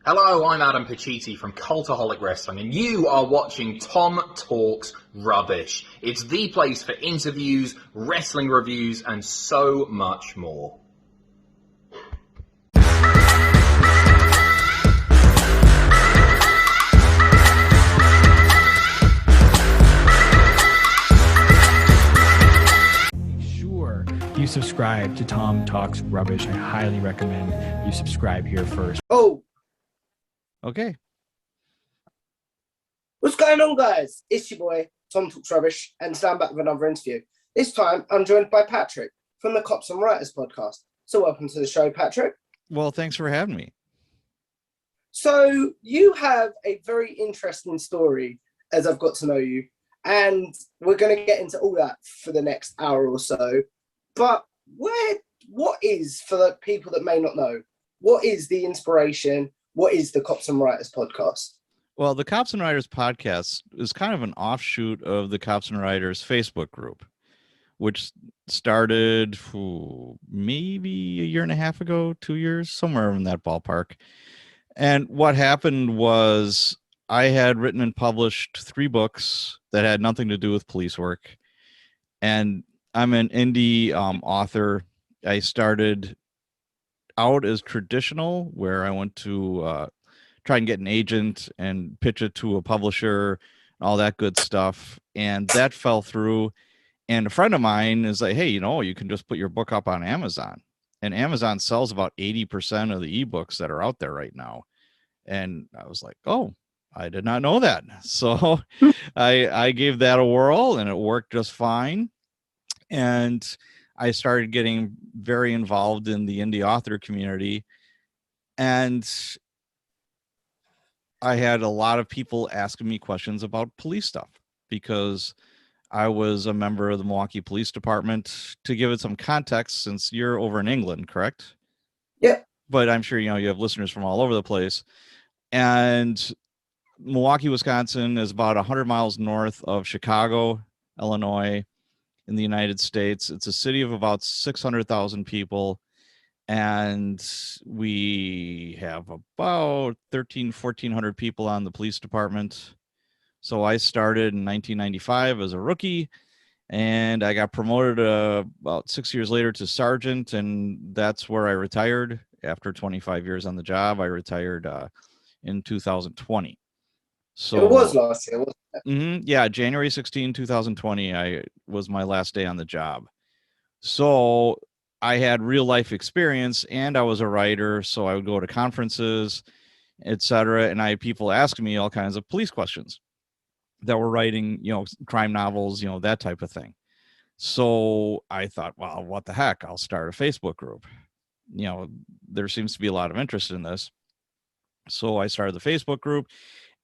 Hello, I'm Adam Pacitti from Cultaholic Wrestling, and you are watching Tom Talks Rubbish. It's the place for interviews, wrestling reviews, and so much more. Sure, you subscribe to Tom Talks Rubbish. I highly recommend you subscribe here first. Oh, Okay. what's going on, guys? It's your boy, Tom Talks Rubbish, and today I'm back with another interview. This time, I'm joined by Patrick from the Cops and Writers podcast. So welcome to the show, Patrick. Well, thanks for having me. So you have a very interesting story, as I've got to know you, and we're going to get into all that for the next hour or so. But what is, for the people that may not know, what is the inspiration? What is the Cops and Writers podcast? Well, the Cops and Writers podcast is kind of an offshoot of the Cops and Writers Facebook group, which started maybe a year and a half ago, 2 years, somewhere in that ballpark. And what happened was I had written and published 3 books that had nothing to do with police work. And I'm an indie author. I started out as traditional, where I went to try and get an agent and pitch it to a publisher, all that good stuff. And that fell through. And a friend of mine is like, hey, you can just put your book up on Amazon. And Amazon sells about 80% of the ebooks that are out there right now. And I was like, oh, I did not know that. So I gave that a whirl, and it worked just fine. And I started getting very involved in the indie author community. And I had a lot of people asking me questions about police stuff because I was a member of the Milwaukee Police Department. To give it some context, since you're over in England, correct? Yeah. But I'm sure, you have listeners from all over the place. And Milwaukee, Wisconsin is about 100 miles north of Chicago, Illinois, in the United States. It's a city of about 600,000 people. And we have about 1,400 people on the police department. So I started in 1995 as a rookie, and I got promoted about 6 years later to sergeant, and that's where I retired. After 25 years on the job, I retired in 2020. So it was last year, wasn't it? Yeah, January 16, 2020, was my last day on the job. So I had real life experience, and I was a writer, so I would go to conferences, etc. And I had people asking me all kinds of police questions that were writing, crime novels, that type of thing. So I thought, well, what the heck? I'll start a Facebook group. There seems to be a lot of interest in this. So I started the Facebook group,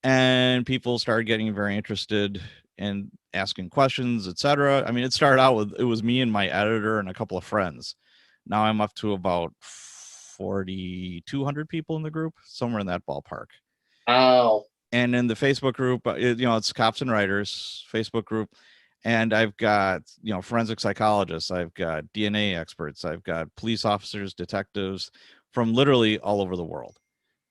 and people started getting very interested in asking questions, etc. I mean, it started out with, it was me and my editor and a couple of friends. Now I'm up to about 4,200 people in the group, somewhere in that ballpark. Wow. And in the Facebook group, it's Cops and Writers Facebook group. And I've got, forensic psychologists. I've got DNA experts. I've got police officers, detectives from literally all over the world.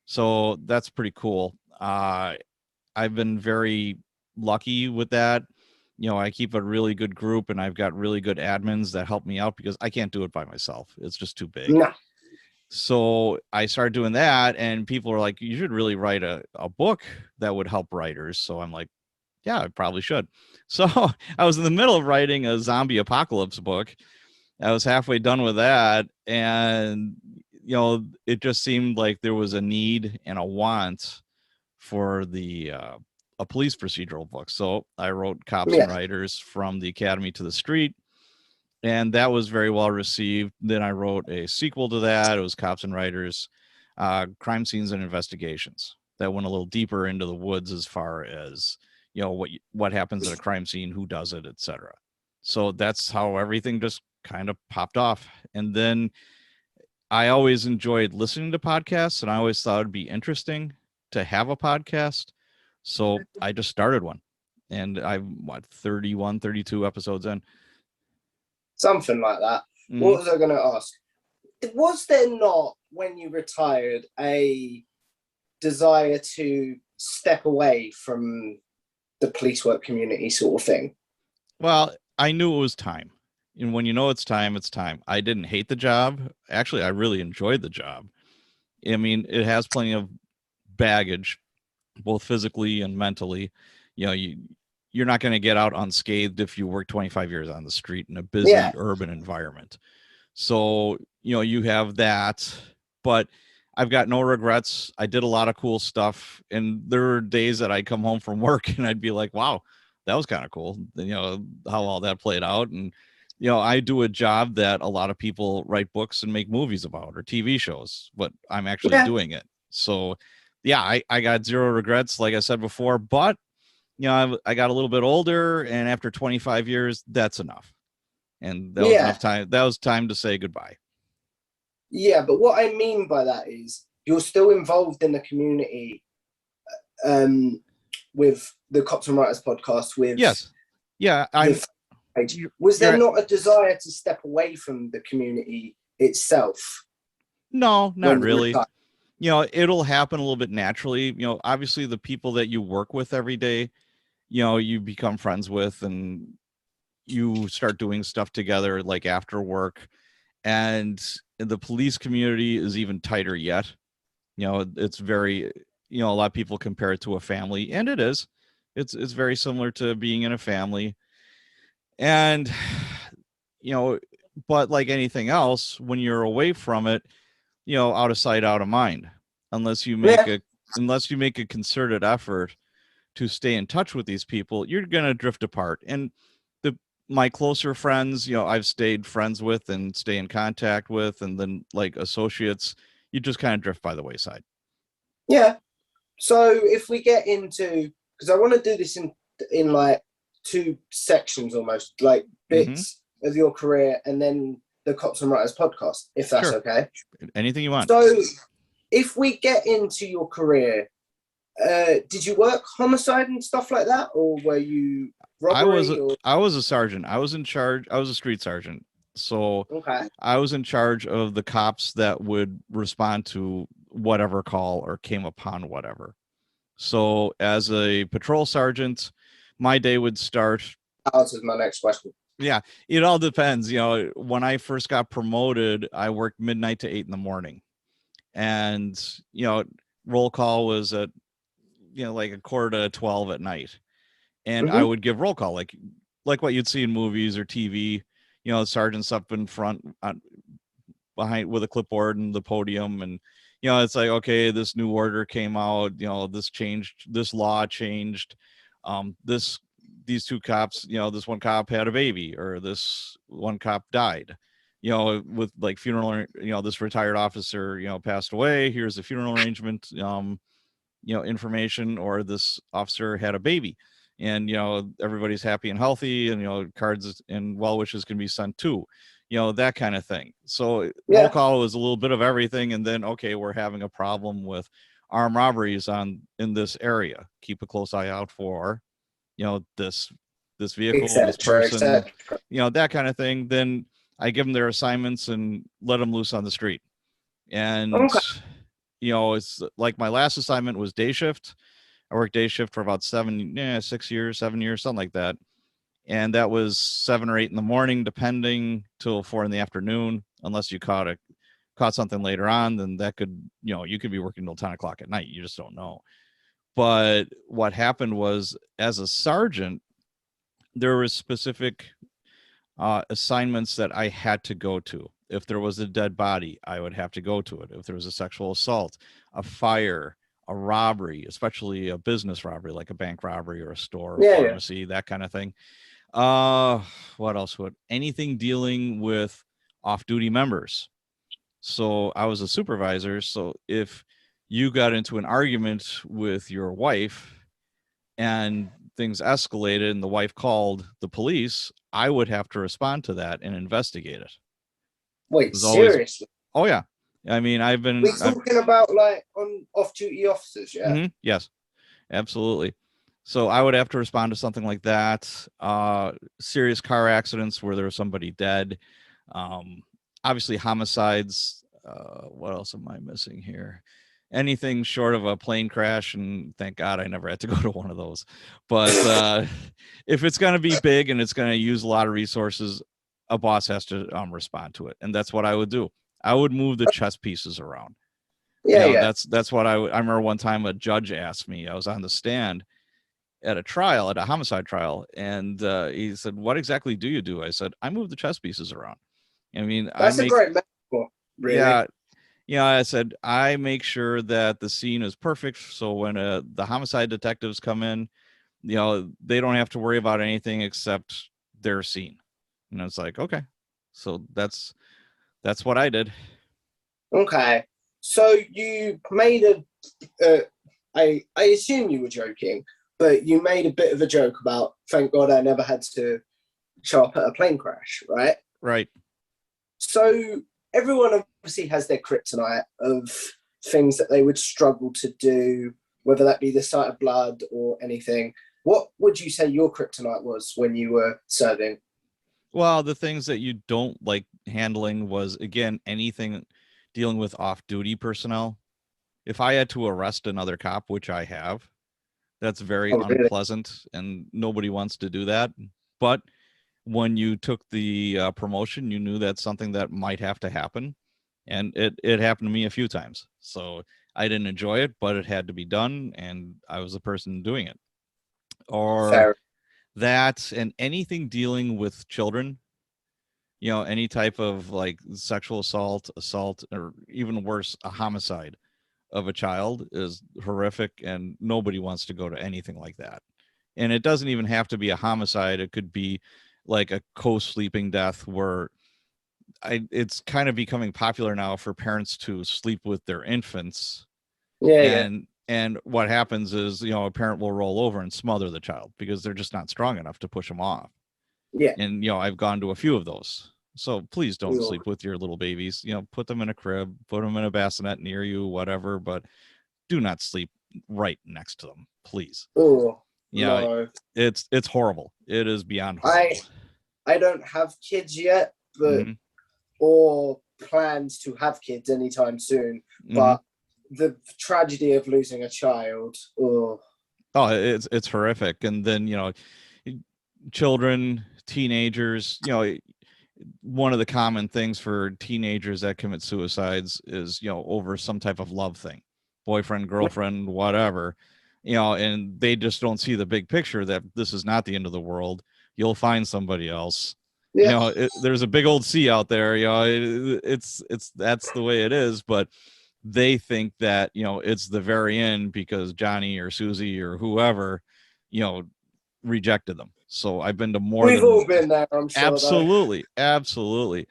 So that's pretty cool. I've been very lucky with that. I keep a really good group, and I've got really good admins that help me out because I can't do it by myself. It's just too big. No. So I started doing that, and people are like, you should really write a book that would help writers. So I'm like, yeah, I probably should. So I was in the middle of writing a zombie apocalypse book. I was halfway done with that. And, it just seemed like there was a need and a want for a police procedural book. So I wrote Cops and Writers from the Academy to the Street, and that was very well received. Then I wrote a sequel to that. It was Cops and Writers, Crime Scenes and Investigations. That went a little deeper into the woods as far as, what happens at a crime scene, who does it, etc. So that's how everything just kind of popped off. And then I always enjoyed listening to podcasts, and I always thought it'd be interesting to have a podcast. So I just started one, and I'm 31, 32 episodes in. Something like that. What was I going to ask? Was there not, when you retired, a desire to step away from the police work community sort of thing? Well, I knew it was time. And when you know it's time, it's time. I didn't hate the job. Actually, I really enjoyed the job. I mean, it has plenty of baggage, both physically and mentally. You know, you're not going to get out unscathed if you work 25 years on the street in a busy urban environment. So, you know, you have that, but I've got no regrets. I did a lot of cool stuff, and there were days that I'd come home from work and I'd be like, wow, that was kind of cool. You know, how all that played out. And, you know, I do a job that a lot of people write books and make movies about or TV shows, but I'm actually doing it. So yeah, I got zero regrets, like I said before, but you know, I got a little bit older, and after 25 years, that's enough. And that was enough time. That was time to say goodbye. Yeah, but what I mean by that is you're still involved in the community with the Cops and Writers podcast. With was there not a desire to step away from the community itself? No, not really. You know, it'll happen a little bit naturally. You know, obviously the people that you work with every day, you know, you become friends with, and you start doing stuff together like after work. And the police community is even tighter yet. You know, it's very, you know, a lot of people compare it to a family, and it is. It's very similar to being in a family. And, you know, but like anything else, when you're away from it, you know, out of sight, out of mind, unless you make a concerted effort to stay in touch with these people, you're going to drift apart. And my closer friends, you know, I've stayed friends with and stay in contact with, and then like associates, you just kind of drift by the wayside. Yeah. So if we get into, because I want to do this in like two sections almost, like bits of your career and then the Cops and Writers podcast, if that's okay. Anything you want. So if we get into your career, did you work homicide and stuff like that, or were you robbery? I was a sergeant. I was in charge. I was a street sergeant. So I was in charge of the cops that would respond to whatever call or came upon whatever. So as a patrol sergeant, my day would start. That answers my next question. Yeah, it all depends. You know, when I first got promoted, I worked midnight to 8 a.m. And, you know, roll call was at, you know, like 11:45 at night. And I would give roll call, like what you'd see in movies or TV, you know, sergeants up in front behind with a clipboard and the podium. And, you know, it's like, okay, this new order came out, you know, this changed, this law changed, these two cops, you know, this one cop had a baby, or this one cop died, you know, with like funeral, you know, this retired officer, you know, passed away. Here's the funeral arrangement, you know, information, or this officer had a baby, and, you know, everybody's happy and healthy, and, you know, cards and well wishes can be sent too, you know, that kind of thing. So roll call was a little bit of everything. And then, okay, we're having a problem with armed robberies in this area. Keep a close eye out for, you know, this vehicle, this person, you know, that kind of thing. Then I give them their assignments and let them loose on the street. And, you know, it's like my last assignment was day shift. I worked day shift for about 7 years, something like that. And that was 7 or 8 in the morning, depending, till 4 in the afternoon, unless you caught something later on. Then that could, you know, you could be working till 10 o'clock at night. You just don't know. But what happened was, as a sergeant, there were specific assignments that I had to go to. If there was a dead body, I would have to go to it. If there was a sexual assault, a fire, a robbery, especially a business robbery, like a bank robbery or a store, or pharmacy, that kind of thing. What else would? Anything dealing with off-duty members. So I was a supervisor. So if you got into an argument with your wife and things escalated and the wife called the police, I would have to respond to that and investigate it. Wait, seriously? Oh yeah. I mean, we're talking about like on off-duty officers, yeah? Yes, absolutely. So I would have to respond to something like that. Serious car accidents where there was somebody dead. Obviously homicides. What else am I missing here? anything short of a plane crash, and thank God I never had to go to one of those. But if it's going to be big and it's going to use a lot of resources, a boss has to respond to it, and that's what I would do. I would move the chess pieces around. Yeah. That's what I remember one time a judge asked me. I was on the stand at a homicide trial, and he said, "What exactly do you do?" I said, "I move the chess pieces around." I mean, That's a great metaphor, really. Yeah. Yeah, I said I make sure that the scene is perfect. So when the homicide detectives come in, they don't have to worry about anything except their scene. And it's like, okay, so that's what I did. Okay, so you made I assume you were joking, but you made a bit of a joke about, thank God I never had to show up at a plane crash, right? Right. So everyone obviously has their kryptonite of things that they would struggle to do, whether that be the sight of blood or anything. What would you say your kryptonite was when you were serving? Well, the things that you don't like handling was, again, anything dealing with off-duty personnel. If I had to arrest another cop, which I have, that's very unpleasant, and nobody wants to do that. But when you took the promotion, you knew that's something that might have to happen. And it happened to me a few times. So I didn't enjoy it, but it had to be done, and I was the person doing it. Or Fair. that, and anything dealing with children, any type of like sexual assault, or even worse, a homicide of a child is horrific, and nobody wants to go to anything like that. And it doesn't even have to be a homicide. It could be like a co-sleeping death where it's kind of becoming popular now for parents to sleep with their infants. And what happens is, a parent will roll over and smother the child because they're just not strong enough to push them off. Yeah. And, I've gone to a few of those. So please don't sleep with your little babies. Put them in a crib, put them in a bassinet near you, whatever, but do not sleep right next to them, please. Oh, no. It's horrible. It is beyond horrible. I don't have kids yet, but or plans to have kids anytime soon. But the tragedy of losing a child, it's horrific. And then, children, teenagers, one of the common things for teenagers that commit suicides is, over some type of love thing, boyfriend, girlfriend, whatever, and they just don't see the big picture that this is not the end of the world. You'll find somebody else. Yeah. There's a big old sea out there. It's that's the way it is. But they think that, it's the very end because Johnny or Susie or whoever, rejected them. So I've been to more. We've all been there, I'm sure. Absolutely. Absolutely.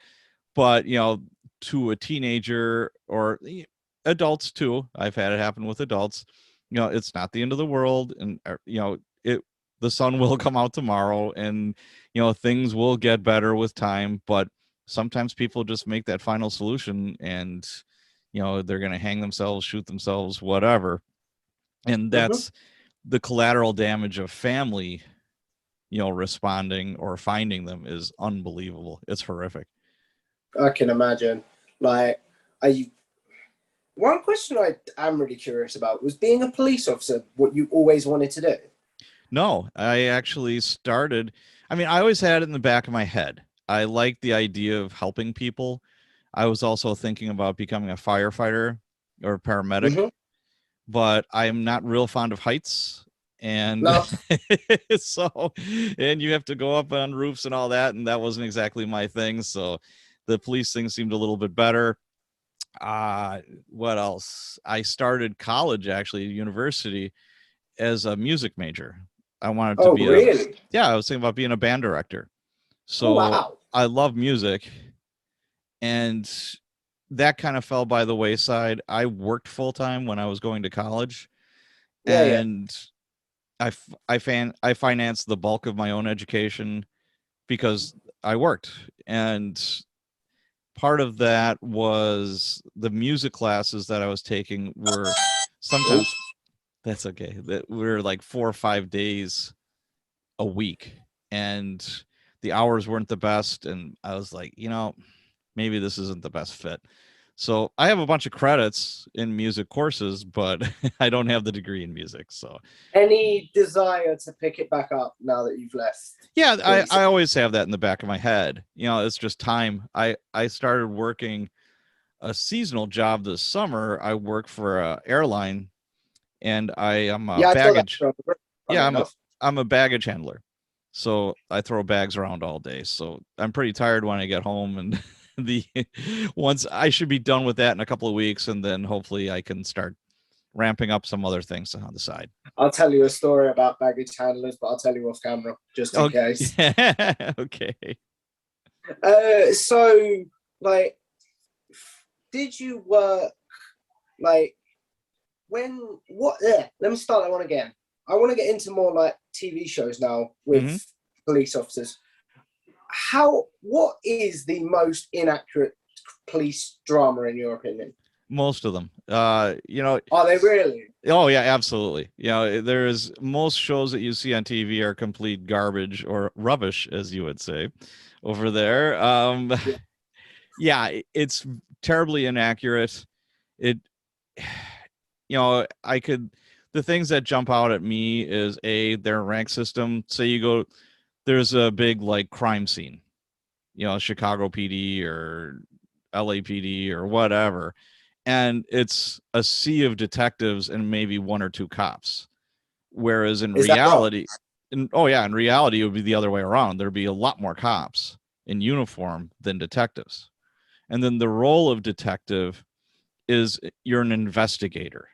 But, to a teenager or adults too, I've had it happen with adults, it's not the end of the world. And, the sun will come out tomorrow, and, things will get better with time. But sometimes people just make that final solution, and, they're going to hang themselves, shoot themselves, whatever. And that's the collateral damage of family, responding or finding them is unbelievable. It's horrific. I can imagine. Like, one question I am really curious about was, being a police officer what you always wanted to do? No, I actually started. I always had it in the back of my head. I liked the idea of helping people. I was also thinking about becoming a firefighter or a paramedic, but I'm not real fond of heights. And so, and you have to go up on roofs and all that, and that wasn't exactly my thing. So the police thing seemed a little bit better. What else? I started college, actually, university, as a music major. I wanted to be I was thinking about being a band director. So I love music, and that kind of fell by the wayside. I worked full time when I was going to college, and I financed the bulk of my own education because I worked. And part of that was the music classes that I was taking were sometimes, that's okay, that were like 4 or 5 days a week, and the hours weren't the best. And I was like, maybe this isn't the best fit. So I have a bunch of credits in music courses, but I don't have the degree in music. So Any desire to pick it back up now that you've left? yeah, I always have that in the back of my head. It's just time. I started working a seasonal job this summer. I work for an airline, and I am a baggage. I'm a baggage handler. So I throw bags around all day. So I'm pretty tired when I get home, and once I should be done with that in a couple of weeks, and then hopefully I can start ramping up some other things on the side. I'll tell you a story about baggage handlers, but I'll tell you off camera just in case. Okay. So like, did you work like let me start that one again. I want to get into more like TV shows now with police officers. What is the most inaccurate police drama in your opinion? Most of them. Are they really? Oh yeah, absolutely. There's most shows that you see on TV are complete garbage or rubbish, as you would say over there. Yeah, it's terribly inaccurate. The things that jump out at me is their rank system. Say there's a big like crime scene, Chicago PD or LAPD or whatever, and it's a sea of detectives and maybe one or two cops. Whereas in reality, in reality, it would be the other way around. There'd be a lot more cops in uniform than detectives. And then the role of detective is you're an investigator.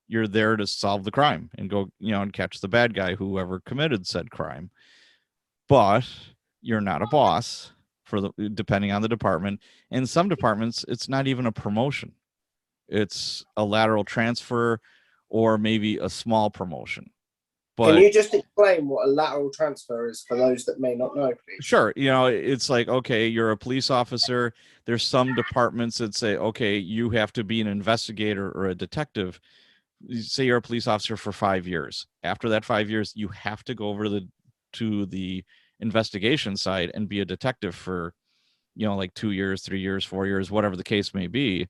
You're there to solve the crime and go, and catch the bad guy, whoever committed said crime. But you're not a boss depending on the department. In some departments, it's not even a promotion. It's a lateral transfer or maybe a small promotion. But can you just explain what a lateral transfer is for those that may not know, please? Sure. It's like, okay, you're a police officer. There's some departments that say, okay, you have to be an investigator or a detective. Say you're a police officer for 5 years. After that 5 years, you have to go over to the investigation side and be a detective for, like 2 years, 3 years, 4 years, whatever the case may be.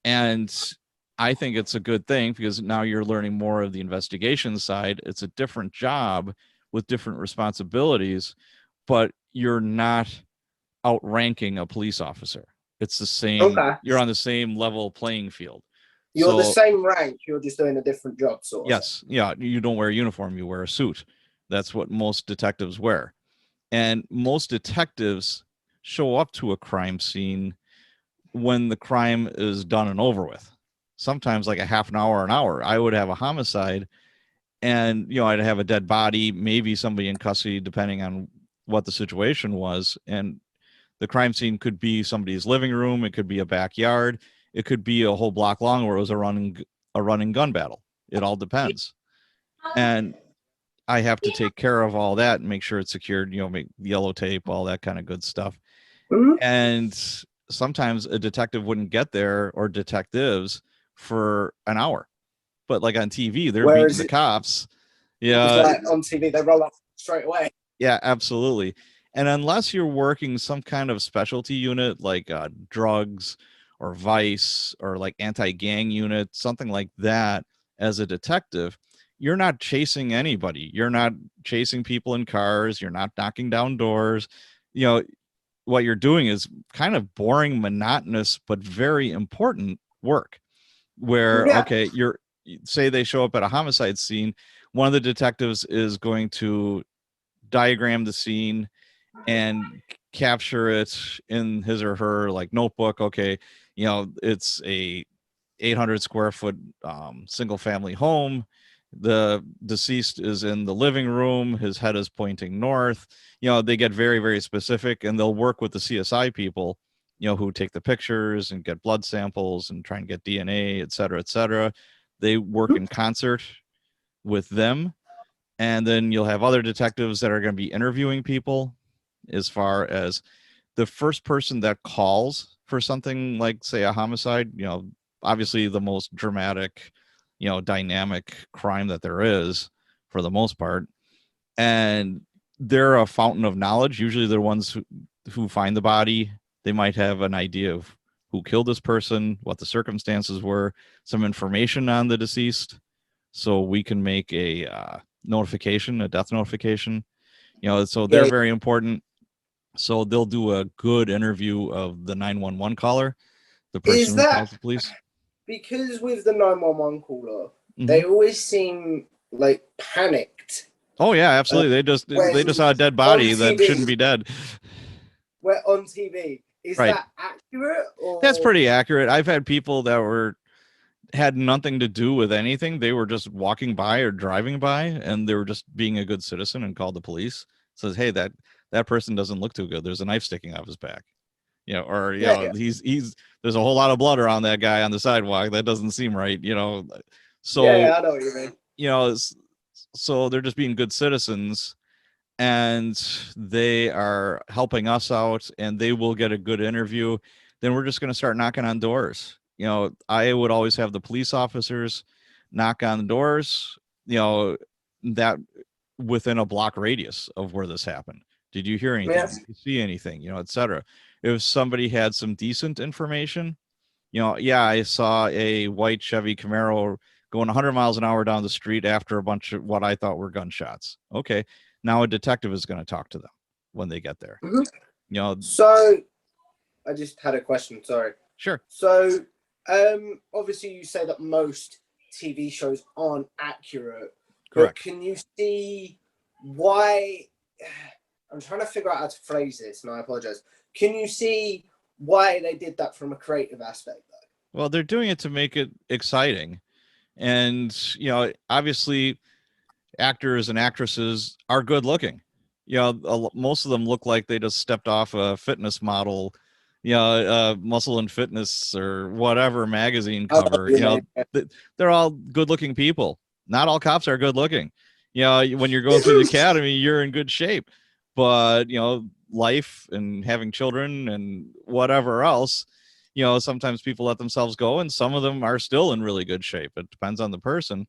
And I think it's a good thing because now you're learning more of the investigation side. It's a different job with different responsibilities, but you're not outranking a police officer. It's the same. Okay. You're on the same level playing field. You're the same rank. You're just doing a different job, sort of. Yes. Yeah. You don't wear a uniform. You wear a suit. That's what most detectives wear. And most detectives show up to a crime scene when the crime is done and over with. Sometimes like a half an hour. I would have a homicide and, I'd have a dead body, maybe somebody in custody, depending on what the situation was. And the crime scene could be somebody's living room. It could be a backyard. It could be a whole block long where it was a running gun battle. It all depends. And I have to take care of all that and make sure it's secured, make yellow tape, all that kind of good stuff. Mm-hmm. And sometimes a detective wouldn't get there, or detectives, for an hour. But like on TV, they're beating the cops. Yeah. Like on TV, they roll up straight away. Yeah, absolutely. And unless you're working some kind of specialty unit like drugs or vice or like anti-gang unit, something like that, as a detective, you're not chasing anybody. You're not chasing people in cars. You're not knocking down doors. What you're doing is kind of boring, monotonous, but very important work where, okay, say they show up at a homicide scene. One of the detectives is going to diagram the scene and capture it in his or her like notebook. Okay. It's a 800 square foot single family home. The deceased is in the living room. His head is pointing north. They get very, very specific, and they'll work with the CSI people, who take the pictures and get blood samples and try and get DNA, et cetera, et cetera. They work in concert with them. And then you'll have other detectives that are going to be interviewing people as far as the first person that calls for something like, say, a homicide, obviously the most dramatic, dynamic crime that there is for the most part. And they're a fountain of knowledge. Usually they're ones who find the body. They might have an idea of who killed this person, what the circumstances were, some information on the deceased, so we can make a notification, a death notification. So they're very important. So they'll do a good interview of the 911 caller, the person who calls the police. Because with the 911 caller, they always seem like panicked. Oh yeah, absolutely. They just saw a dead body that shouldn't be dead. We're on TV. Is that accurate? Or? That's pretty accurate. I've had people that had nothing to do with anything. They were just walking by or driving by, and they were just being a good citizen and called the police. Says, hey, that person doesn't look too good. There's a knife sticking off his back. He's there's a whole lot of blood around that guy on the sidewalk. That doesn't seem right. So I know what you mean. So they're just being good citizens, and they are helping us out, and they will get a good interview. Then we're just going to start knocking on doors. I would always have the police officers knock on the doors, that within a block radius of where this happened. Did you hear anything? Did you see anything? Et cetera. If somebody had some decent information, I saw a white Chevy Camaro going 100 miles an hour down the street after a bunch of what I thought were gunshots. Okay. Now a detective is going to talk to them when they get there. So I just had a question. Sorry. Sure. So, obviously you say that most TV shows aren't accurate. Correct. But can you see why? I'm trying to figure out how to phrase this, and I apologize. Can you see why they did that from a creative aspect, though? Well, they're doing it to make it exciting. And, obviously actors and actresses are good looking. Most of them look like they just stepped off a fitness model, Muscle and Fitness or whatever magazine cover. They're all good looking people. Not all cops are good looking. When you're going through the academy, you're in good shape. But, life and having children and whatever else, sometimes people let themselves go, and some of them are still in really good shape. It depends on the person.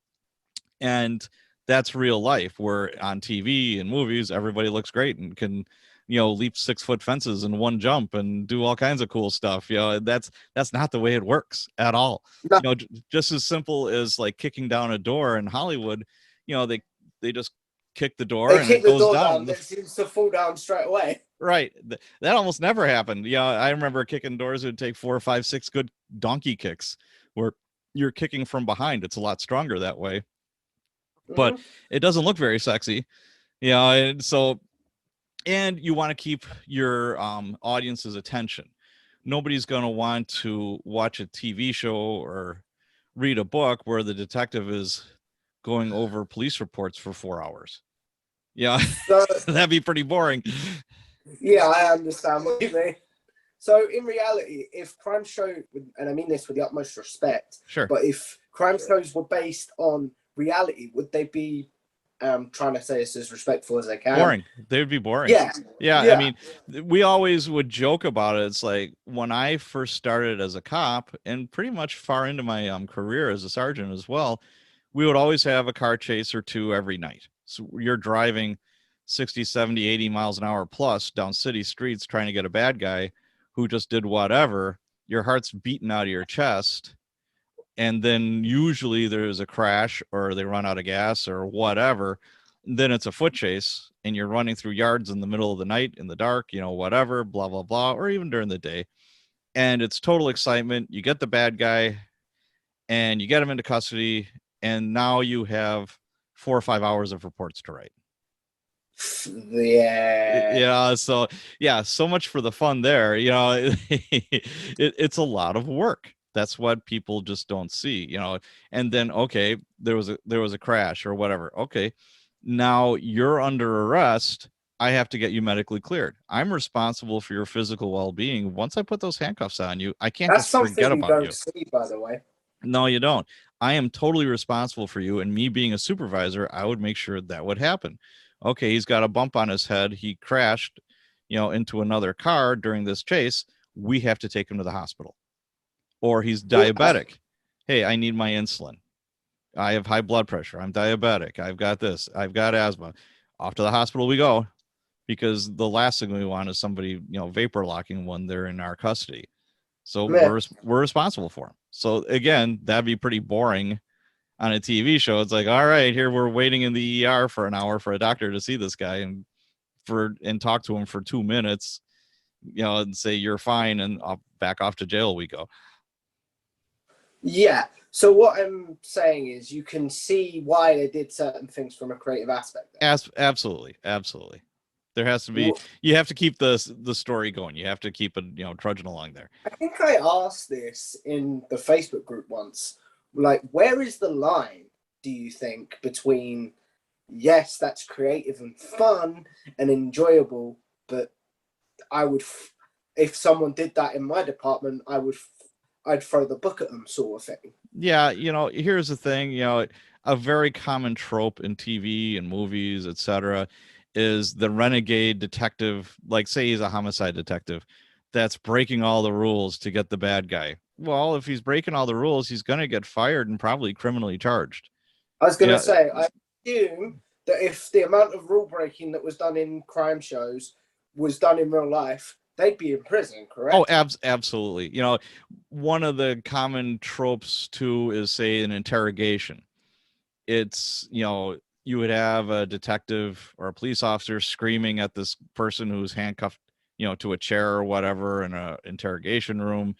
And that's real life, where on TV and movies, everybody looks great and can, leap 6-foot fences in one jump and do all kinds of cool stuff. That's not the way it works at all. No. Just as simple as like kicking down a door in Hollywood, they just kick the door and it goes down. It seems to fall down straight away. Right. That almost never happened. I remember kicking doors. It would take 4, 5, 6 good donkey kicks where you're kicking from behind. It's a lot stronger that way, but it doesn't look very sexy. And you want to keep your audience's attention. Nobody's going to want to watch a TV show or read a book where the detective is going over police reports for 4 hours. So, that'd be pretty boring. Yeah, I understand what you mean. So in reality, if crime show, and I mean this with the utmost respect, sure, but if crime shows were based on reality, would they be trying to say this as respectful as I can? Boring. They would be boring. Yeah. I mean, we always would joke about it. It's like when I first started as a cop, and pretty much far into my career as a sergeant as well, we would always have a car chase or two every night. So you're driving 60, 70, 80 miles an hour plus down city streets trying to get a bad guy who just did whatever. Your heart's beating out of your chest. And then usually there's a crash or they run out of gas or whatever. Then it's a foot chase and you're running through yards in the middle of the night in the dark, whatever, blah, blah, blah, or even during the day. And it's total excitement. You get the bad guy and you get him into custody. And now you have 4 or 5 hours of reports to write. Yeah. So much for the fun there. It's a lot of work. That's what people just don't see, and then, okay, there was a crash or whatever. Okay. Now you're under arrest. I have to get you medically cleared. I'm responsible for your physical well-being. Once I put those handcuffs on you, I can't just forget about you. See, by the way. No, you don't. I am totally responsible for you. And me being a supervisor, I would make sure that would happen. Okay, he's got a bump on his head. He crashed, into another car during this chase. We have to take him to the hospital. Or he's diabetic. Hey, I need my insulin. I have high blood pressure. I'm diabetic. I've got this. I've got asthma. Off to the hospital we go, because the last thing we want is somebody, vapor locking when they're in our custody. So Yeah. we're responsible for them. So again, that'd be pretty boring on a TV show. It's like, all right, here we're waiting in the ER for an hour for a doctor to see this guy and talk to him for 2 minutes, and say you're fine, and I'll back off to jail we go. Yeah. So what I'm saying is you can see why they did certain things from a creative aspect. Absolutely. There has to be, you have to keep the story going. You have to keep it, trudging along there. I think I asked this in the Facebook group once, like, where is the line, do you think, between, yes, that's creative and fun and enjoyable, but if someone did that in my department, I'd throw the book at them, sort of thing. Yeah, here's the thing, a very common trope in TV and movies, etc., is the renegade detective, like say he's a homicide detective that's breaking all the rules to get the bad guy. Well, if he's breaking all the rules, he's going to get fired and probably criminally charged. I was going to say, I assume that if the amount of rule breaking that was done in crime shows was done in real life, they'd be in prison, correct? Oh, absolutely. One of the common tropes too is, say, an interrogation. It's, you would have a detective or a police officer screaming at this person who's handcuffed, to a chair or whatever in a interrogation room,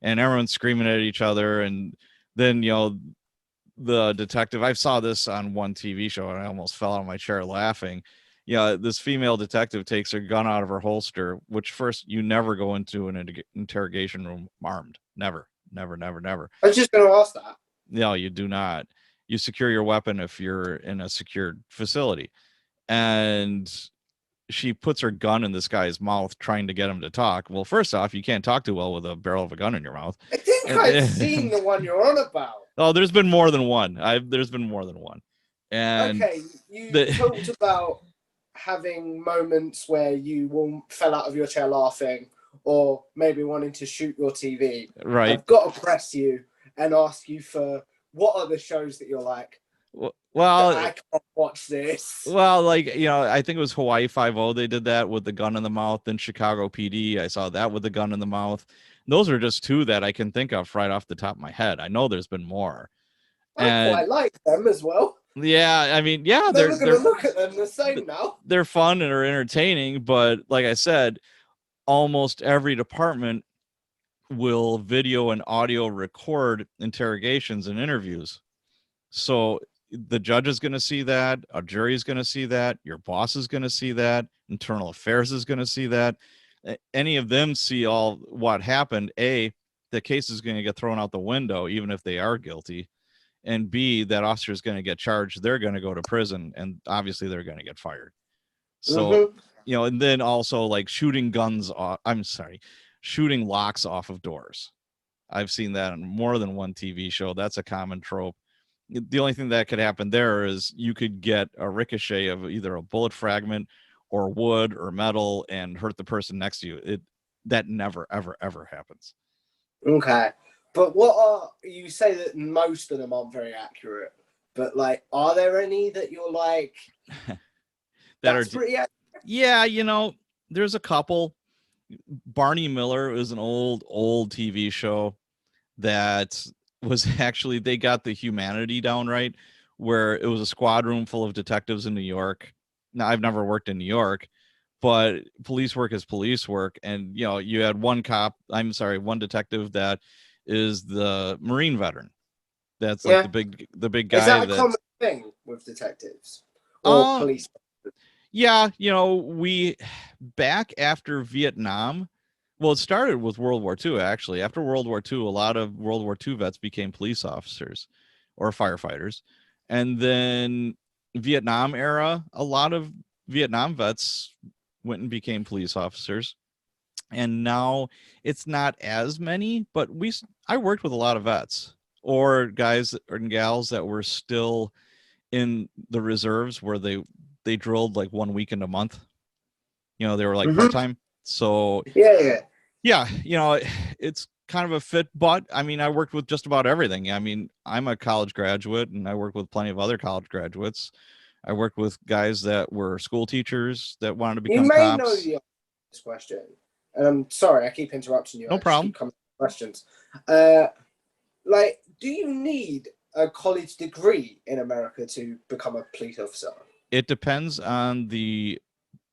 and everyone's screaming at each other. And then, the detective, I saw this on one TV show and I almost fell out of my chair laughing. This female detective takes her gun out of her holster, which first, you never go into an interrogation room armed. Never. I was just going to ask that. No, you do not. You secure your weapon if you're in a secured facility. And she puts her gun in this guy's mouth trying to get him to talk. Well, first off, you can't talk too well with a barrel of a gun in your mouth. I think I've seen the one you're on about. Oh, there's been more than one. There's been more than one. And okay, you talked about having moments where you fell out of your chair laughing, or maybe wanting to shoot your TV. Right. I've got to press you and ask you for what are the shows that you're like, well, I can't watch this. Well, I think it was Hawaii 5-0. They did that with the gun in the mouth. Then Chicago PD, I saw that with the gun in the mouth. Those are just two that I can think of right off the top of my head. I know there's been more. I quite like them as well. Yeah, I mean, yeah, they're going to look at them the same now. They're fun and are entertaining, but like I said, almost every department will video and audio record interrogations and interviews. So the judge is going to see that, a jury is going to see that, your boss is going to see that, internal affairs is going to see that. Any of them see all what happened. A, the case is going to get thrown out the window, even if they are guilty. And B, that officer is going to get charged. They're going to go to prison, and obviously they're going to get fired. So, and then also like shooting locks off of doors. I've seen that on more than one TV show. That's a common trope. The only thing that could happen there is you could get a ricochet of either a bullet fragment or wood or metal and hurt the person next to you. That never, ever, ever happens. Okay. But you say that most of them aren't very accurate, but like, are there any that you're like, that's pretty accurate? Yeah, there's a couple. Barney Miller is an old TV show that was actually, they got the humanity down right, where it was a squad room full of detectives in New York. Now, I've never worked in New York, but police work is police work. And, you had one detective that is the Marine veteran. That's like the big guy. Is that a common thing with detectives or police? Yeah, we back after Vietnam. Well, it started with World War II, actually. After World War II, a lot of World War II vets became police officers or firefighters. And then Vietnam era, a lot of Vietnam vets went and became police officers. And now it's not as many, but I worked with a lot of vets or guys and gals that were still in the reserves where they drilled like 1 weekend a month. They were like part-time. So yeah, it's kind of a fit, but I mean, I worked with just about everything. I mean, I'm a college graduate and I worked with plenty of other college graduates. I worked with guys that were school teachers that wanted to become cops. You may know the question, and I'm sorry, I keep interrupting you. No problem. questions. Like, do you need a college degree in America to become a police officer? It depends on the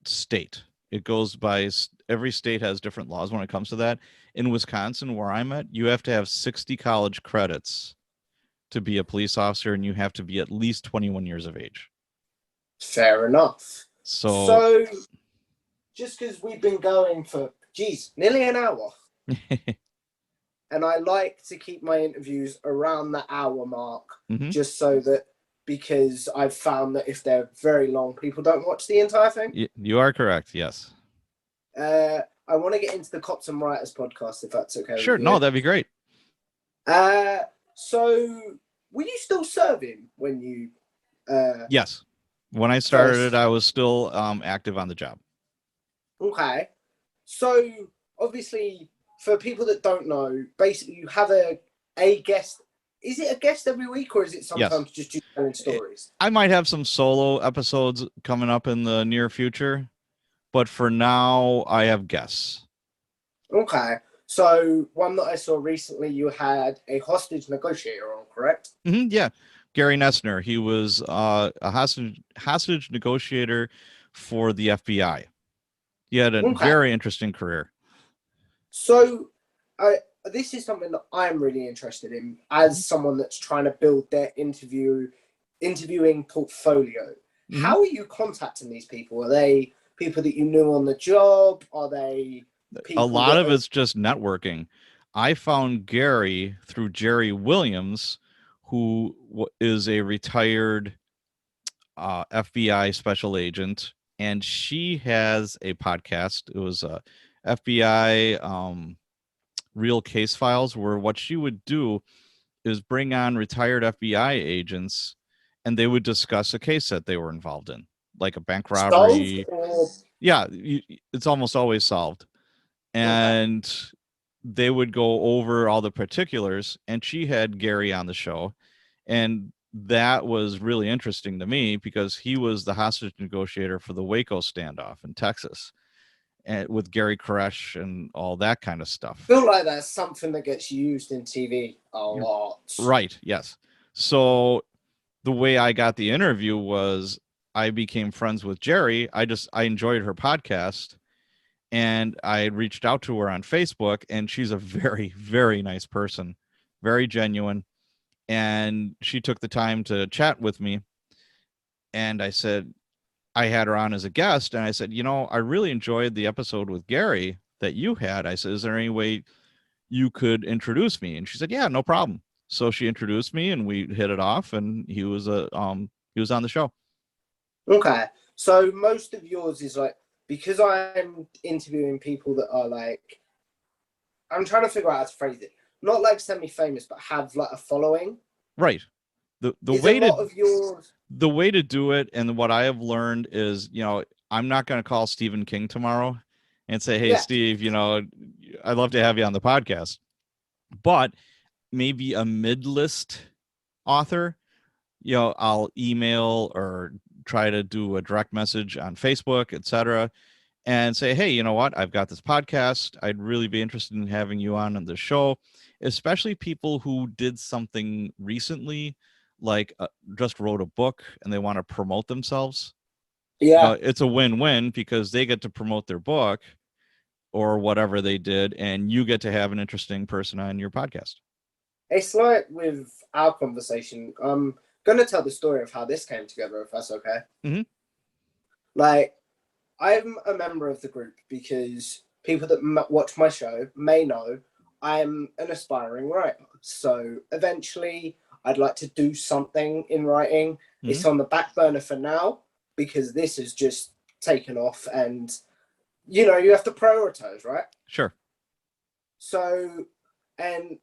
state. It goes by, every state has different laws when it comes to that. In Wisconsin, where I'm at, you have to have 60 college credits to be a police officer, and you have to be at least 21 years of age. Fair enough. So just because we've been going for, nearly an hour. And I like to keep my interviews around the hour mark, just so that, because I've found that if they're very long, people don't watch the entire thing. You are correct, yes. I want to get into the Cops and Writers podcast, if that's okay. Sure, no, that'd be great. So, were you still serving when you... Yes. When I started, I was still active on the job. Okay. So, obviously, for people that don't know, basically you have a guest. Is it a guest every week, or is it sometimes just you telling stories? I might have some solo episodes coming up in the near future, but for now, I have guests. Okay. So, one that I saw recently, you had a hostage negotiator on, correct? Yeah. Gary Nessner. He was a hostage negotiator for the FBI. He had a very interesting career. So, this is something that I'm really interested in as someone that's trying to build their interviewing portfolio. How are you contacting these people? Are they people that you knew on the job? Are they people? A lot of it's just networking. I found Gary through Jerry Williams, who is a retired FBI special agent, and she has a podcast. It was a FBI Real Case Files, where what she would do is bring on retired FBI agents, and they would discuss a case that they were involved in, like a bank robbery. Yeah, it's almost always solved. And they would go over all the particulars, and she had Gary on the show. And that was really interesting to me because he was the hostage negotiator for the Waco standoff in Texas, and with Gary Koresh and all that kind of stuff. I feel like that's something that gets used in TV a lot. Right, yes. So the way I got the interview was I became friends with Jerry. I enjoyed her podcast, and I reached out to her on Facebook, and she's a very, very nice person, very genuine. And she took the time to chat with me. And I said, I had her on as a guest, and I said, I really enjoyed the episode with Gary that you had. I said, is there any way you could introduce me? And she said, yeah, no problem. So she introduced me, and we hit it off, and he was on the show. Okay. So most of yours is like, because I'm interviewing people that are like, I'm trying to figure out how to phrase it. Not like semi-famous, but have like a following. Right. The way to do it, and what I have learned is, I'm not going to call Stephen King tomorrow and say, hey, Steve, I'd love to have you on the podcast. But maybe a mid-list author, I'll email or try to do a direct message on Facebook, etc., and say, hey, you know what? I've got this podcast. I'd really be interested in having you on the show, especially people who did something recently, like just wrote a book and they want to promote themselves. Yeah. It's a win-win because they get to promote their book or whatever they did, and you get to have an interesting person on your podcast. It's like with our conversation, I'm going to tell the story of how this came together, if that's okay. Mm-hmm. Like, I'm a member of the group because people that watch my show may know I'm an aspiring writer. So eventually I'd like to do something in writing. Mm-hmm. It's on the back burner for now because this has just taken off, and, you have to prioritize, right? Sure. So, and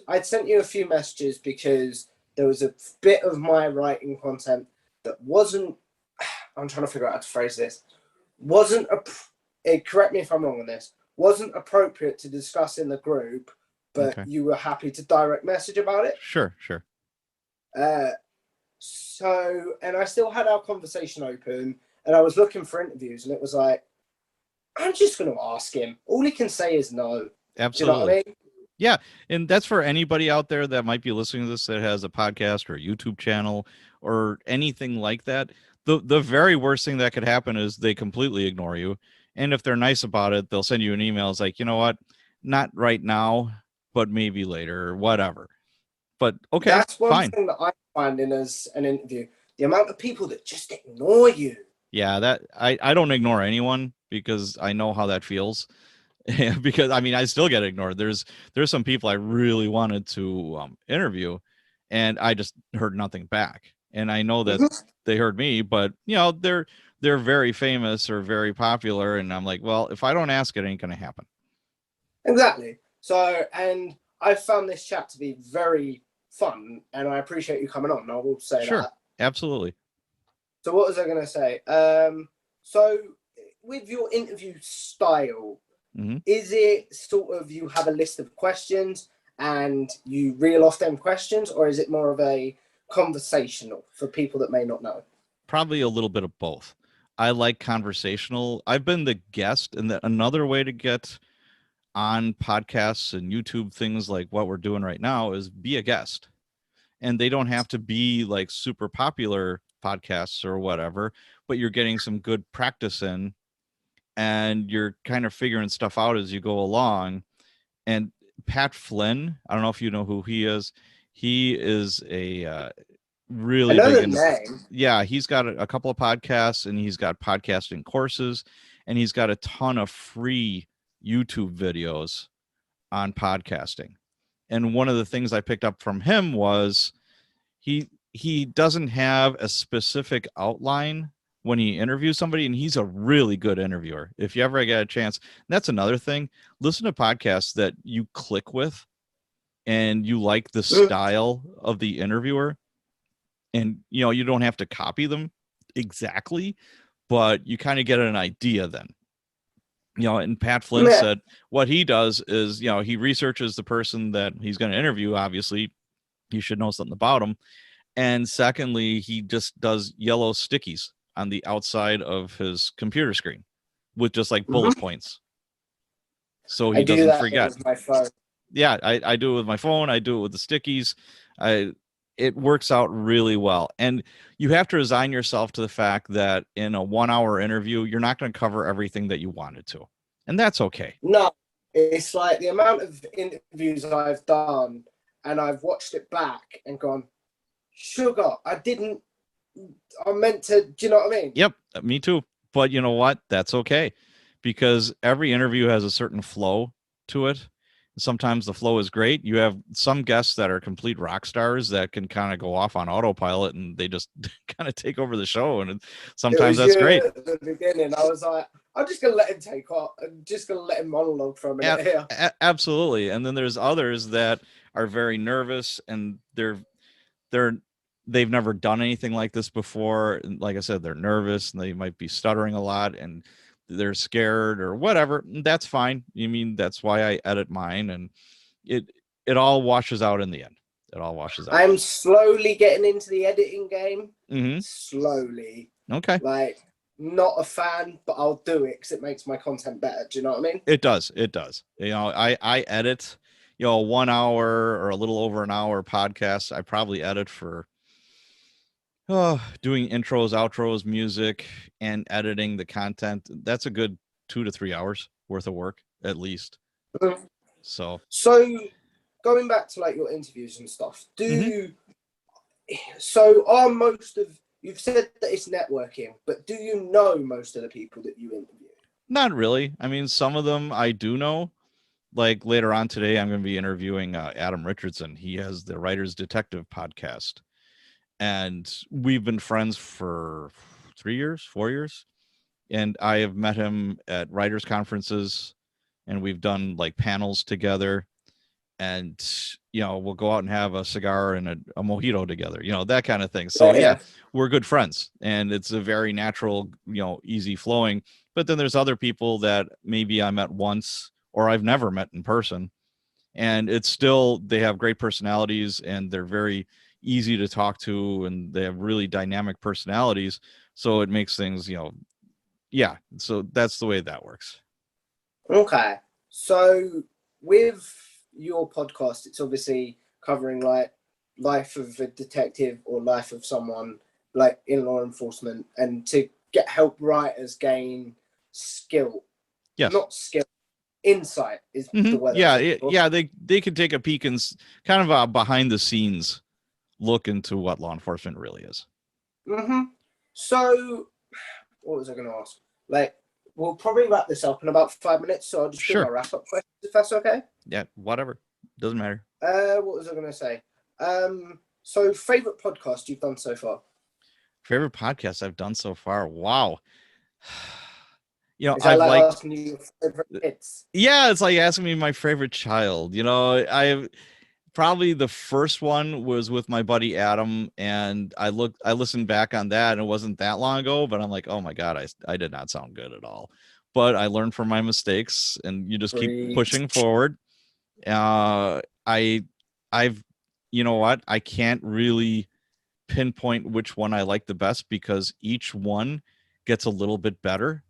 I'd sent you a few messages because there was a bit of my writing content that wasn't, I'm trying to figure out how to phrase this, correct me if I'm wrong on this, wasn't appropriate to discuss in the group, but you were happy to direct message about it. Sure. So, and I still had our conversation open, and I was looking for interviews, and it was like, I'm just going to ask him. All he can say is no. Absolutely. Do you know what I mean? Yeah, and that's for anybody out there that might be listening to this that has a podcast or a YouTube channel or anything like that. The very worst thing that could happen is they completely ignore you. And if they're nice about it, they'll send you an email. It's like, you know what? Not right now, but maybe later or whatever. But okay, That's one fine. thing that I'm finding as an interview. The amount of people that just ignore you. Yeah, that I don't ignore anyone because I know how that feels. Because I mean, I still get ignored. There's some people I really wanted to interview, and I just heard nothing back. And I know that they heard me, but you know, they're very famous or very popular, and I'm like, well, if I don't ask, it ain't gonna happen. Exactly. So, and I found this chat to be very fun, and I appreciate you coming on. I will say Sure, that. absolutely. So, what was I going to say? So, with your interview style, is it sort of you have a list of questions and you reel off them questions, or is it more of a conversational for people that may not know? Probably a little bit of both. I like conversational. I've been the guest, and another way to get on podcasts and YouTube things like what we're doing right now is be a guest. And they don't have to be like super popular podcasts or whatever, but you're getting some good practice in and you're kind of figuring stuff out as you go along. And Pat Flynn, I don't know if you know who he is. He is a really I know big the name. Yeah, he's got a couple of podcasts and he's got podcasting courses and he's got a ton of free YouTube videos on podcasting. And one of the things I picked up from him was he doesn't have a specific outline when he interviews somebody, and he's a really good interviewer. If you ever get a chance, that's another thing. Listen to podcasts that you click with and you like the style of the interviewer. And you know, you don't have to copy them exactly, but you kind of get an idea then. You know, and Pat Flynn said what he does is, you know, he researches the person that he's going to interview. Obviously, you should know something about him. And secondly, he just does yellow stickies on the outside of his computer screen with just like bullet points. So he doesn't forget. With my phone. Yeah, I do it with my phone. I do it with the stickies. It works out really well. And you have to resign yourself to the fact that in a 1 hour interview, you're not going to cover everything that you wanted to. And that's okay. No, it's like the amount of interviews I've done and I've watched it back and gone, sugar, I meant to, do you know what I mean? Yep, me too. But you know what? That's okay. Because every interview has a certain flow to it. Sometimes the flow is great. You have some guests that are complete rock stars that can kind of go off on autopilot and they just kind of take over the show. And sometimes that's great. At the beginning, I was like, I'm just going to let him take off. I'm just going to let him monologue for a minute here. Absolutely. And then there's others that are very nervous and they've never done anything like this before. And like I said, they're nervous and they might be stuttering a lot and they're scared or whatever. That's fine. You mean, that's why I edit mine, and it all washes out in the end. It all washes out. I'm slowly getting into the editing game. Slowly. Okay. Like, not a fan, but I'll do it because it makes my content better. Do you know what I mean? It does. It does. You know, I edit, you know, 1 hour or a little over an hour podcast. I probably edit for doing intros, outros, music, and editing the content. That's a good 2 to 3 hours worth of work at least. So going back to like your interviews and stuff, so are most of, you've said that it's networking, but do you know most of the people that you interview? Not really. I mean, some of them I do know. Like later on today, I'm going to be interviewing Adam Richardson. He has the Writer's Detective podcast. And we've been friends for 3 years, 4 years. And I have met him at writers' conferences and we've done like panels together. And, you know, we'll go out and have a cigar and a mojito together, you know, that kind of thing. So, yeah, we're good friends and it's a very natural, you know, easy flowing. But then there's other people that maybe I met once or I've never met in person. And it's still, they have great personalities and they're very easy to talk to and they have really dynamic personalities. So it makes things, you know, yeah. So that's the way that works. Okay. So with your podcast, it's obviously covering like life of a detective or life of someone like in law enforcement, and to help writers gain skill, Yes. not skill, insight is the word. Yeah, they could take a peek and kind of a behind the scenes look into what law enforcement really is. So, what was I going to ask? Like, we'll probably wrap this up in about 5 minutes, so I'll just do my wrap-up question, if that's okay. Yeah, whatever. Doesn't matter. What was I going to say? So, favorite podcast you've done so far? Favorite podcast I've done so far? Wow. You know, is that like asking you your favorite hits? Yeah, it's like asking me my favorite child. You know, I probably the first one was with my buddy Adam, and I listened back on that, and it wasn't that long ago, but I'm like, oh my God, I did not sound good at all. But I learned from my mistakes, and you just keep pushing forward. I've, you know what? I can't really pinpoint which one I like the best, because each one gets a little bit better.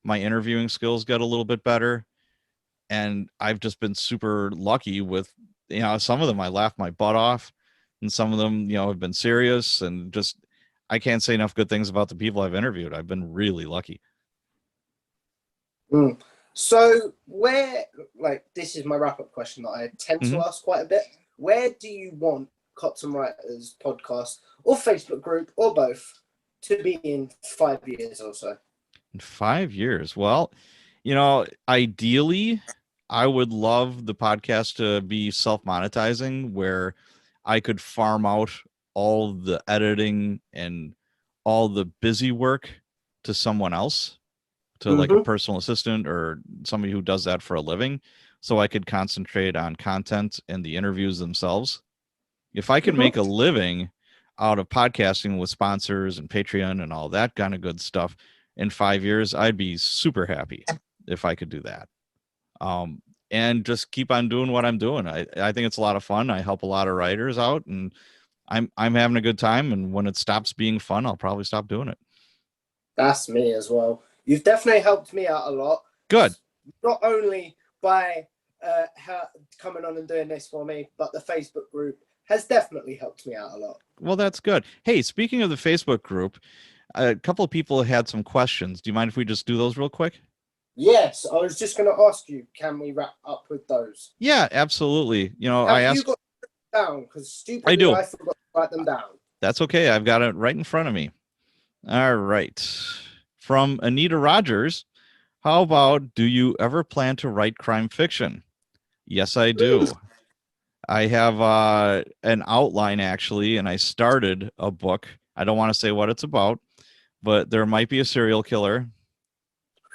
My interviewing skills get a little bit better, and I've just been super lucky with, you know, some of them I laughed my butt off, and some of them, you know, have been serious, and just, I can't say enough good things about the people I've interviewed. I've been really lucky. So where, like, this is my wrap-up question that I tend to ask quite a bit. Where do you want Cops and Writers podcast or Facebook group or both to be in 5 years or so? In 5 years? Well, you know, ideally, I would love the podcast to be self-monetizing, where I could farm out all the editing and all the busy work to someone else, to like a personal assistant or somebody who does that for a living, so I could concentrate on content and the interviews themselves. If I could make a living out of podcasting with sponsors and Patreon and all that kind of good stuff in 5 years, I'd be super happy if I could do that. And just keep on doing what I'm doing. I think it's a lot of fun. I help a lot of writers out, and I'm having a good time. And when it stops being fun, I'll probably stop doing it. That's me as well. You've definitely helped me out a lot. Good. Not only by coming on and doing this for me, but the Facebook group has definitely helped me out a lot. Well, that's good. Hey, speaking of the Facebook group, a couple of people had some questions. Do you mind if we just do those real quick? Yes, I was just going to ask you, can we wrap up with those? Yeah, absolutely. You know, Have you got them down? Because stupidly, I do. I forgot to write them down. That's okay. I've got it right in front of me. All right. From Anita Rogers, how about, do you ever plan to write crime fiction? Yes, I do. I have an outline, actually, and I started a book. I don't want to say what it's about, but there might be a serial killer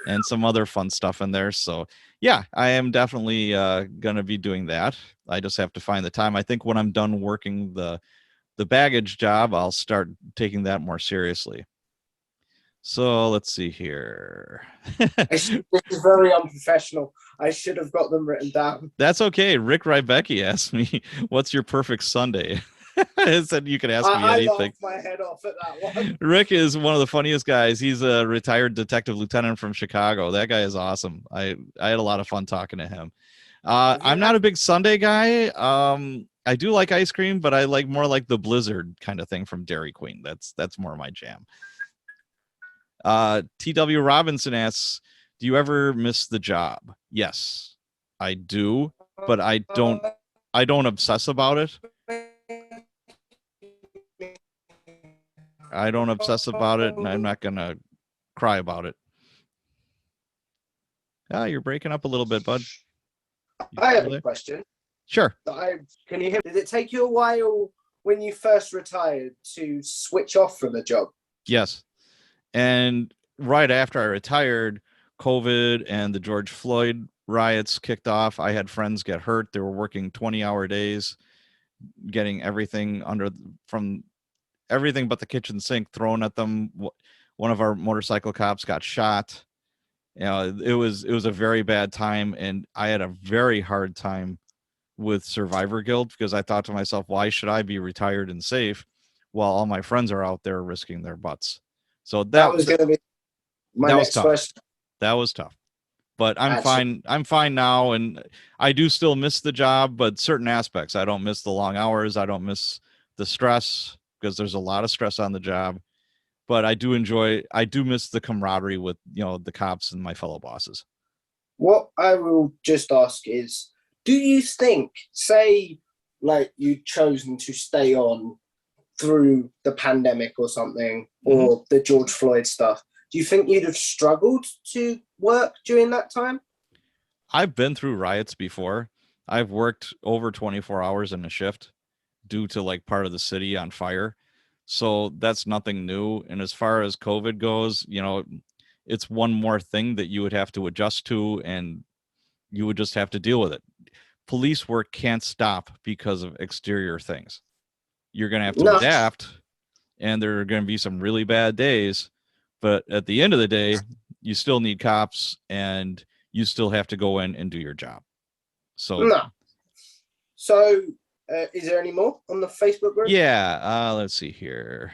and some other fun stuff in there. So yeah, I am definitely going to be doing that. I just have to find the time. I think when I'm done working the baggage job, I'll start taking that more seriously. So let's see here. This is very unprofessional. I should have got them written down. That's okay. Rick Rybecky asked me, what's your perfect Sunday? I said you can ask me anything. I laughed my head off at that one. Rick is one of the funniest guys. He's a retired detective lieutenant from Chicago. That guy is awesome. I had a lot of fun talking to him. I'm not a big Sunday guy. I do like ice cream, but I like more like the Blizzard kind of thing from Dairy Queen. That's more my jam. TW Robinson asks, do you ever miss the job? Yes, I do, but I don't obsess about it. I don't obsess about it, and I'm not gonna cry about it. You're breaking up a little bit, bud. I have a question. Sure. Can you hear? Did it take you a while when you first retired to switch off from the job? Yes. And right after I retired, COVID and the George Floyd riots kicked off. I had friends get hurt. They were working 20-hour days, getting everything from everything but the kitchen sink thrown at them. One of our motorcycle cops got shot. You know, it was a very bad time, and I had a very hard time with survivor guilt, because I thought to myself, why should I be retired and safe while all my friends are out there risking their butts? So that was going to be my next question. That was tough. But I'm fine now, and I do still miss the job, but certain aspects. I don't miss the long hours. I don't miss the stress, because there's a lot of stress on the job. But I do miss the camaraderie with, the cops and my fellow bosses. What I will just ask is, do you think, say, like you'd chosen to stay on through the pandemic or something, or the George Floyd stuff, do you think you'd have struggled to work during that time? I've been through riots before. I've worked over 24 hours in a shift due to like part of the city on fire. So that's nothing new. And as far as COVID goes, it's one more thing that you would have to adjust to, and you would just have to deal with it. Police work can't stop because of exterior things. You're going to have to adapt, and there are going to be some really bad days. But at the end of the day, you still need cops, and you still have to go in and do your job. So, is there any more on the Facebook group? Yeah. Let's see here.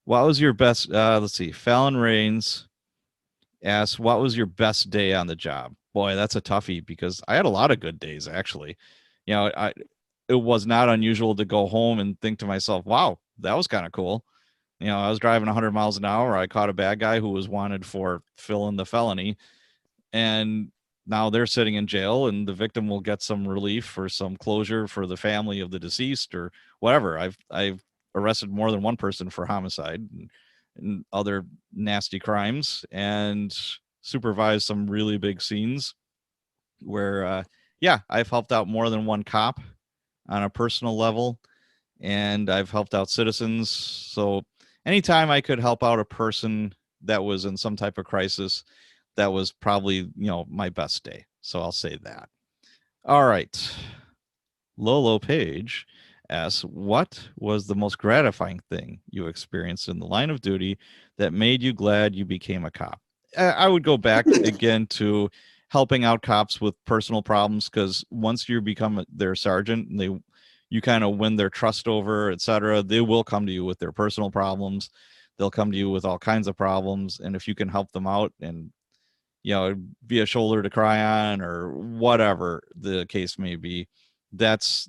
What was your best? Let's see. Fallon Rains asks, what was your best day on the job? Boy, that's a toughie, because I had a lot of good days, actually. It was not unusual to go home and think to myself, wow, that was kind of cool. I was driving 100 miles an hour. I caught a bad guy who was wanted for fill-in the felony, and now they're sitting in jail, and the victim will get some relief or some closure for the family of the deceased or whatever. I've arrested more than one person for homicide and other nasty crimes, and supervised some really big scenes where, I've helped out more than one cop on a personal level, and I've helped out citizens. So anytime I could help out a person that was in some type of crisis, that was probably, my best day. So I'll say that. All right. Lolo Page asks, what was the most gratifying thing you experienced in the line of duty that made you glad you became a cop? I would go back again to helping out cops with personal problems, because once you become their sergeant, you kind of win their trust over, etc. They will come to you with their personal problems. They'll come to you with all kinds of problems, and if you can help them out and be a shoulder to cry on, or whatever the case may be, that's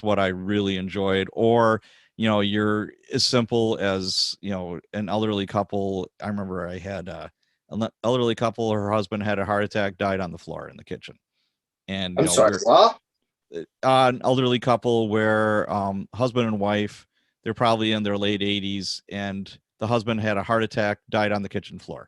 what I really enjoyed. Or you're as simple as an elderly couple. I remember I had an elderly couple. Her husband had a heart attack, died on the floor in the kitchen, and I'm sorry, what? An elderly couple where husband and wife, they're probably in their late 80s, and the husband had a heart attack, died on the kitchen floor.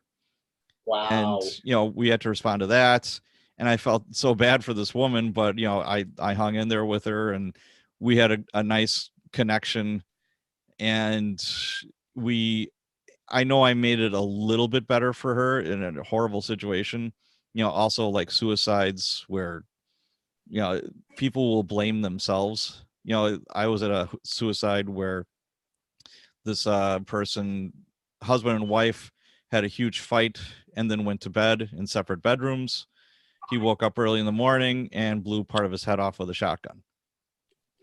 Wow. And we had to respond to that, and I felt so bad for this woman, but I hung in there with her, and we had a nice connection, and I know I made it a little bit better for her in a horrible situation. Also like suicides where people will blame themselves. I was at a suicide where this person, husband and wife, had a huge fight and then went to bed in separate bedrooms. He woke up early in the morning and blew part of his head off with a shotgun.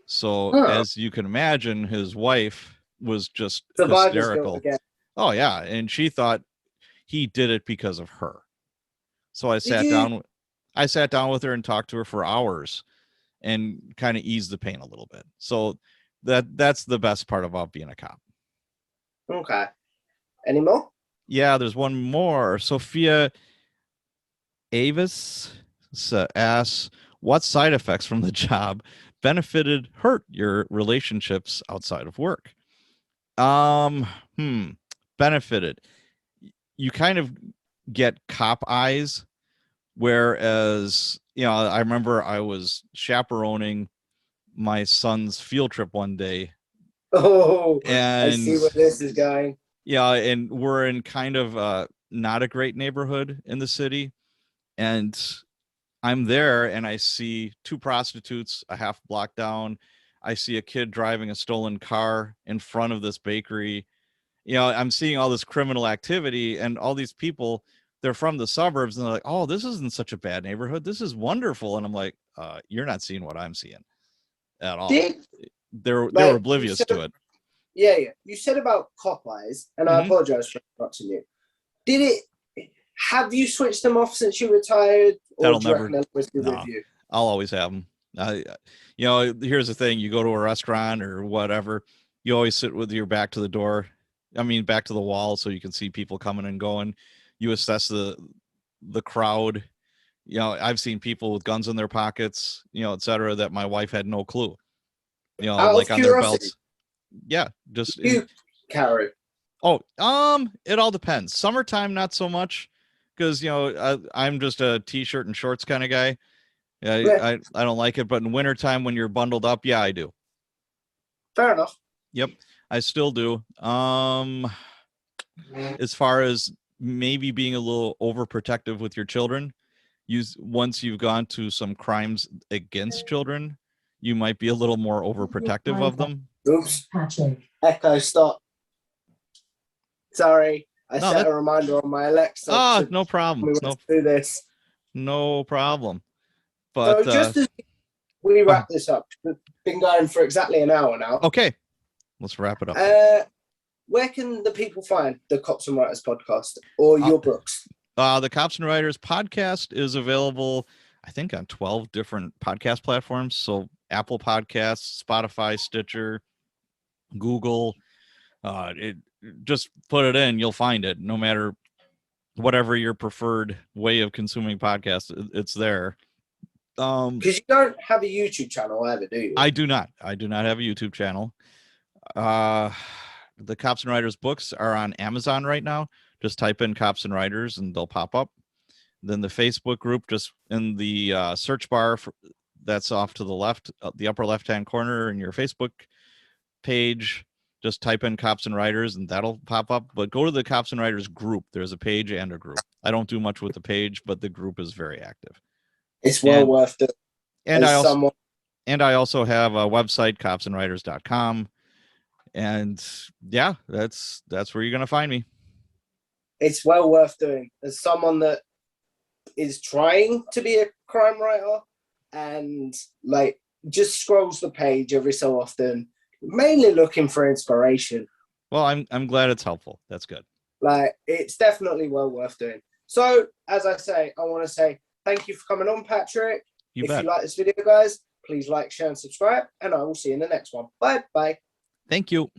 So as you can imagine, his wife was just hysterical. Oh yeah. And she thought he did it because of her. So I sat down with her and talked to her for hours and kind of eased the pain a little bit. So that's the best part about being a cop. Okay. Any more? Yeah, there's one more. Sophia Avis asks, what side effects from the job hurt your relationships outside of work? Benefited. You kind of get cop eyes, whereas, I remember I was chaperoning my son's field trip one day. Oh, and I see where this is going. Yeah, and we're in kind of not a great neighborhood in the city, and I'm there and I see two prostitutes a half block down. I see a kid driving a stolen car in front of this bakery. I'm seeing all this criminal activity, and all these people, they're from the suburbs, and they're like, oh, this isn't such a bad neighborhood. This is wonderful. And I'm like, you're not seeing what I'm seeing at all. They're oblivious to it. Yeah. You said about cop eyes, and I apologize for interrupting you. Have you switched them off since you retired? Or That'll do you never- reckon they'll always be no. with you? I'll always have them. Here's the thing: you go to a restaurant or whatever, you always sit with your back to the door. I mean, back to the wall, so you can see people coming and going. You assess the crowd. I've seen people with guns in their pockets, et cetera, that my wife had no clue. Out like of on their curiosity, belts. Yeah, just you carry. Oh, it all depends. Summertime, not so much, because I'm just a t-shirt and shorts kind of guy. Yeah. I don't like it, but in wintertime when you're bundled up, yeah, I do. Fair enough. Yep, I still do. As far as maybe being a little overprotective with your children, once you've gone to some crimes against children, you might be a little more overprotective of them. Oops. Echo, stop. Sorry, I No, set a reminder on my Alexa. No problem. No, do this. No problem. But So just as we wrap this up, we've been going for exactly an hour now. Okay, let's wrap it up. Where can the people find the Cops and Writers podcast or your books? The Cops and Writers podcast is available, I think, on 12 different podcast platforms. So Apple Podcasts, Spotify, Stitcher, Google. Just put it in, you'll find it. No matter whatever your preferred way of consuming podcasts, it's there. Because you don't have a YouTube channel either, do you? I do not have a YouTube channel. The Cops and Writers books are on Amazon right now. Just type in Cops and Writers and they'll pop up. Then the Facebook group, just in the search bar, that's off to the left, the upper left-hand corner in your Facebook page. Just type in Cops and Writers and that'll pop up. But go to the Cops and Writers group. There's a page and a group. I don't do much with the page, but the group is very active. It's well worth it. And I also have a website, copsandwriters.com. And yeah, that's where you're going to find me. It's well worth doing. As someone that is trying to be a crime writer and just scrolls the page every so often, mainly looking for inspiration. Well, I'm glad it's helpful. That's good. It's definitely well worth doing. So, as I say, I want to say thank you for coming on, Patrick. If you like this video, guys, please like, share, and subscribe, and I will see you in the next one. Bye. Thank you.